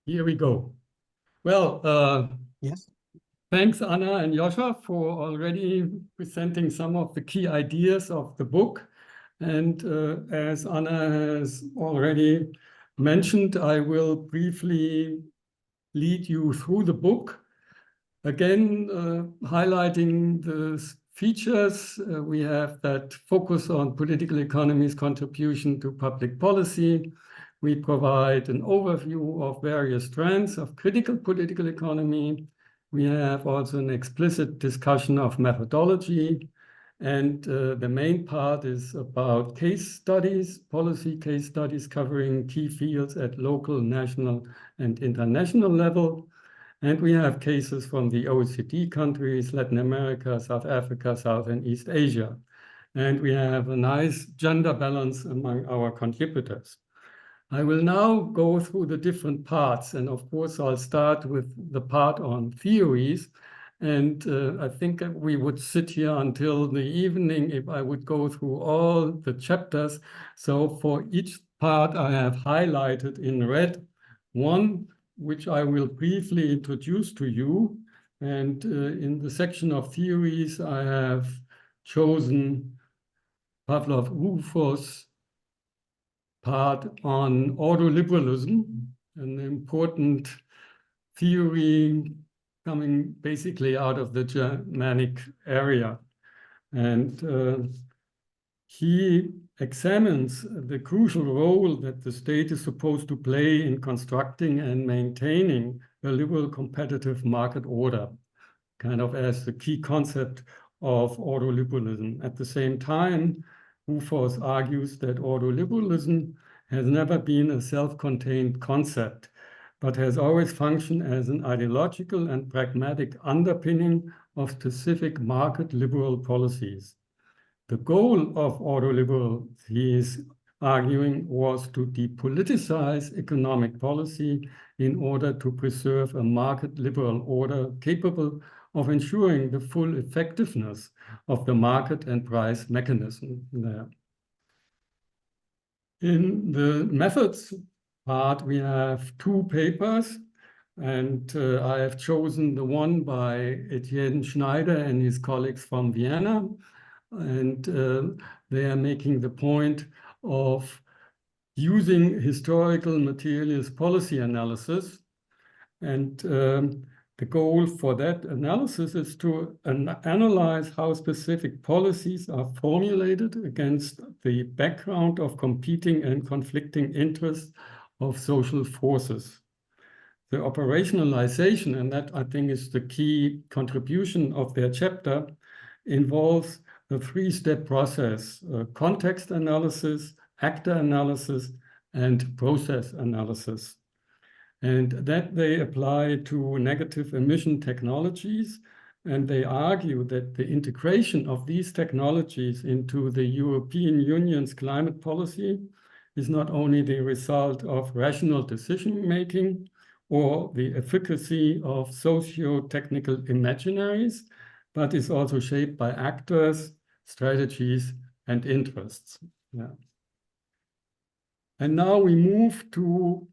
Here we go. Well, Yes. thanks, Anna and Joscha, for already presenting some of the key ideas of the book. And as Anna has already mentioned, I will briefly lead you through the book. Again, highlighting the features, we have that focus on political economy's contribution to public policy. We provide an overview of various strands of critical political economy. We have also an explicit discussion of methodology. And the main part is about case studies, policy case studies covering key fields at local, national, and international level. And we have cases from the OECD countries, Latin America, South Africa, South and East Asia. And we have a nice gender balance among our contributors. I will now go through the different parts. And of course, I'll start with the part on theories. And I think we would sit here until the evening if I would go through all the chapters. So for each part, I have highlighted in red one, which I will briefly introduce to you. And in the section of theories, I have chosen Pavlov Rufus' part on ordoliberalism, an important theory coming basically out of the Germanic area. And he examines the crucial role that the state is supposed to play in constructing and maintaining a liberal competitive market order, kind of as the key concept of ordoliberalism. At the same time, Rufus argues that ordoliberalism has never been a self-contained concept, but has always functioned as an ideological and pragmatic underpinning of specific market liberal policies. The goal of ordoliberal, he is arguing, was to depoliticize economic policy in order to preserve a market liberal order capable of ensuring the full effectiveness of the market and price mechanism there. In the methods part, we have two papers, and I have chosen the one by Etienne Schneider and his colleagues from Vienna. And they are making the point of using historical materialist policy analysis. And the goal for that analysis is to analyze how specific policies are formulated against the background of competing and conflicting interests of social forces. The operationalization, and that I think is the key contribution of their chapter, involves a three-step process: context analysis, actor analysis, and process analysis. And that they apply to negative emission technologies. And they argue that the integration of these technologies into the European Union's climate policy is not only the result of rational decision-making or the efficacy of socio-technical imaginaries, but is also shaped by actors, strategies, and interests. Yeah. And now we move to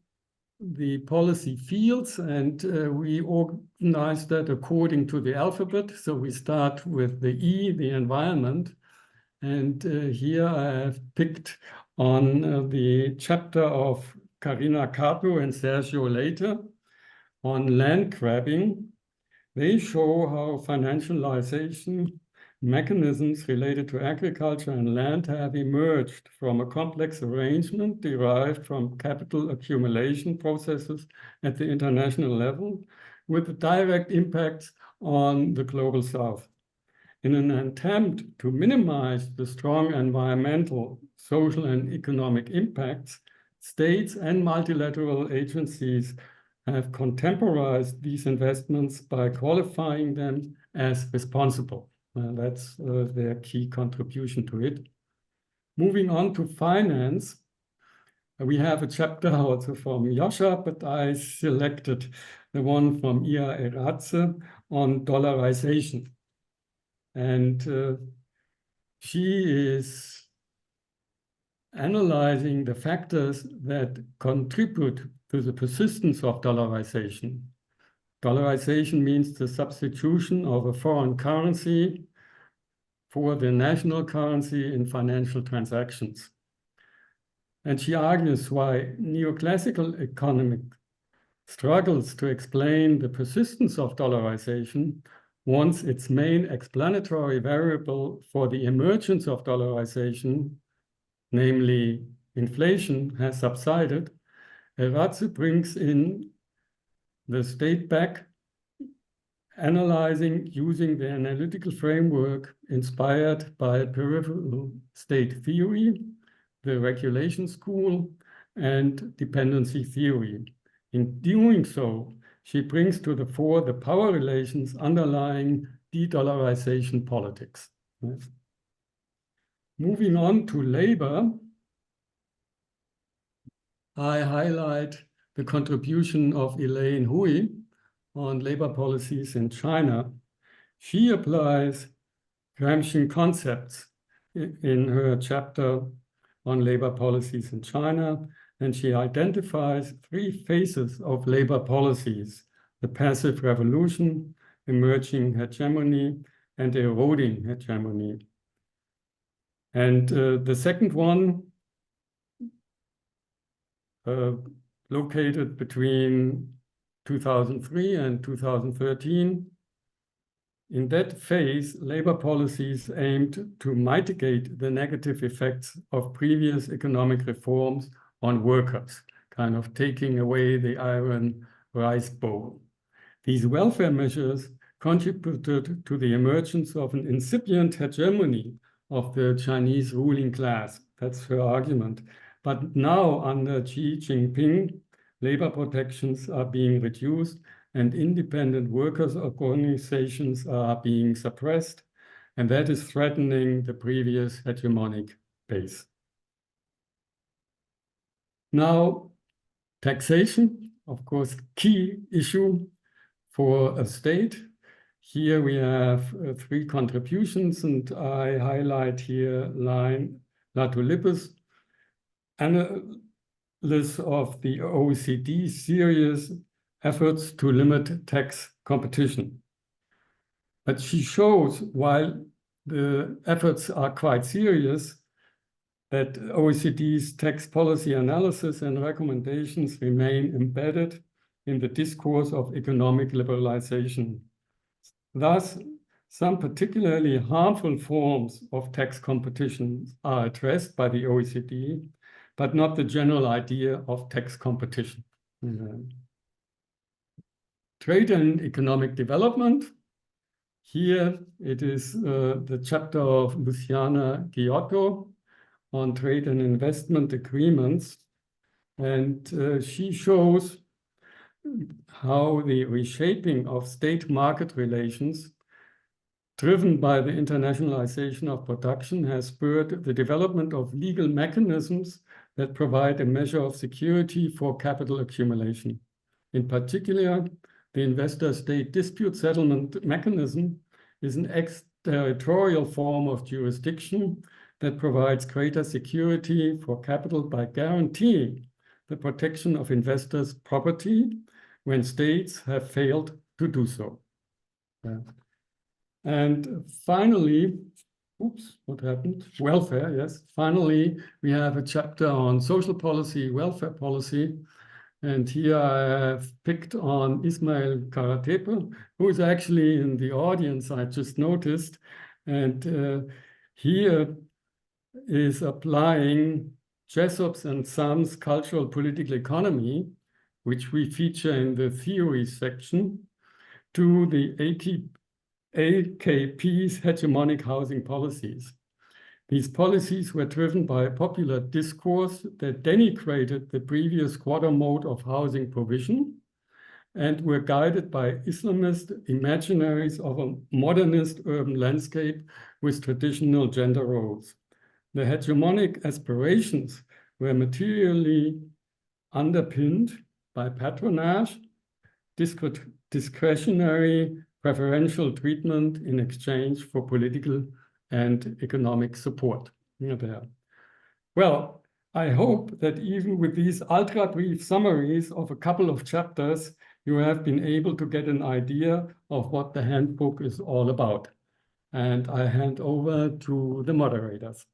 the policy fields, and we organize that according to the alphabet. So we start with the E, the environment. And here I have picked on the chapter of Carina Cato and Sergio Leite on land grabbing. They show how financialization mechanisms related to agriculture and land have emerged from a complex arrangement derived from capital accumulation processes at the international level, with direct impacts on the global south. In an attempt to minimize the strong environmental, social, and economic impacts, states and multilateral agencies have contemporized these investments by qualifying them as responsible. That's their key contribution to it. Moving on to finance, we have a chapter also from Joscha, but I selected the one from Ia Eratze on dollarization. And she is analyzing the factors that contribute to the persistence of dollarization. Dollarization means the substitution of a foreign currency for the national currency in financial transactions. And she argues why neoclassical economic struggles to explain the persistence of dollarization once its main explanatory variable for the emergence of dollarization, namely inflation, has subsided. Eratze brings in the state back, analyzing using the analytical framework inspired by peripheral state theory, the regulation school, and dependency theory. In doing so, she brings to the fore the power relations underlying de-dollarization politics. Yes. Moving on to labor, I highlight the contribution of Elaine Hui on labor policies in China. She applies Gramscian concepts in her chapter on labor policies in China, and she identifies three phases of labor policies: the passive revolution, emerging hegemony, and eroding hegemony. And the second one, located between 2003 and 2013, in that phase, labor policies aimed to mitigate the negative effects of previous economic reforms on workers, kind of taking away the iron rice bowl. These welfare measures contributed to the emergence of an incipient hegemony of the Chinese ruling class. That's her argument. But now, under Xi Jinping, labor protections are being reduced and independent workers' organizations are being suppressed, and that is threatening the previous hegemonic base. Now, taxation, of course, key issue for a state. Here we have three contributions, and I highlight here line Latulipis, analysis of the OECD's serious efforts to limit tax competition. But she shows, while the efforts are quite serious, that OECD's tax policy analysis and recommendations remain embedded in the discourse of economic liberalization. Thus, some particularly harmful forms of tax competition are addressed by the OECD, but not the general idea of tax competition. Trade and economic development. Here it is the chapter of Luciana Giotto on trade and investment agreements. And she shows how the reshaping of state market relations driven by the internationalization of production has spurred the development of legal mechanisms that provide a measure of security for capital accumulation. In particular, the investor-state dispute settlement mechanism is an exterritorial form of jurisdiction that provides greater security for capital by guaranteeing the protection of investors' property when states have failed to do so. Yeah. And finally, oops, what happened? Welfare, yes. Finally, we have a chapter on social policy, welfare policy. And here I have picked on Ismail Karatepe, who is actually in the audience, I just noticed. And here is applying Jessop's and Sam's cultural political economy, which we feature in the theory section, to the AKP's hegemonic housing policies. These policies were driven by a popular discourse that denigrated the previous squatter mode of housing provision and were guided by Islamist imaginaries of a modernist urban landscape with traditional gender roles. The hegemonic aspirations were materially underpinned by patronage, discretionary preferential treatment in exchange for political and economic support. Well, I hope that even with these ultra-brief summaries of a couple of chapters, you have been able to get an idea of what the handbook is all about. And I hand over to the moderators.